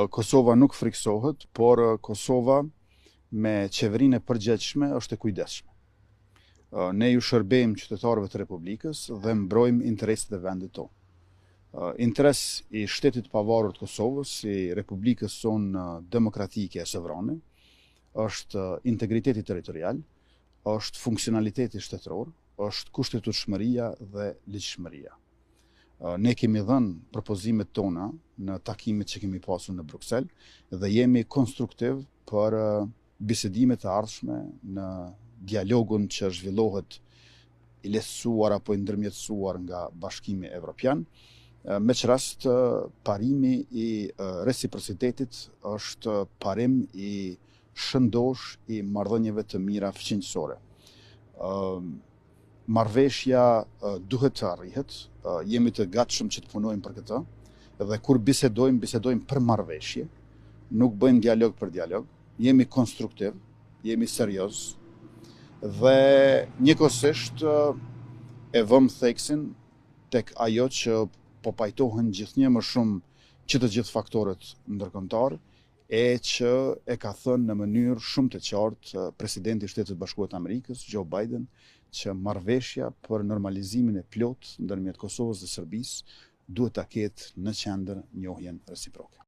Kosova nuk friksohet, por Kosova me qeverinë e përgjegjshme është e kujdesshme. Ne ju shërbejmë qytetarëve të Republikës dhe mbrojmë interesat e vendit tonë. Interes i shtetit pavarur të Kosovës, i Republikës sonë demokratike e sovrane, është integriteti territorial, është funksionaliteti shtetëror, është kushtetueshmëria dhe ligjshmëria. Ne kemi dhënë propozimet tona në takimet që kemi pasur në Bruksel dhe jemi konstruktiv për bisedimet e ardhshme në dialogun që zhvillohet i lehtësuar apo i ndërmjetësuar nga Bashkimi Evropian. Me që rast, parimi i reciprocitetit është parim i shëndosh i marrëdhënieve të mira fëqinjësore. Marrëveshja duhet të arrihet, jemi të gatshëm që të punojmë për këtë, dhe kur bisedojmë për marrëveshje, nuk bëjmë dialog për dialog, jemi konstruktiv, jemi serioz, dhe njëkohësisht e vëmë theksin tek ajo që po pajtohen gjithnjë më shumë që të gjithë faktorët ndërkombëtar, e që e ka thënë në mënyrë shumë të qartë presidenti i Shtetit Bashkuar të Amerikës, Joe Biden, që marrëveshja për normalizimin e plot ndërmjet Kosovës dhe Serbisë duhet ta ketë në qendër njohjen reciproke.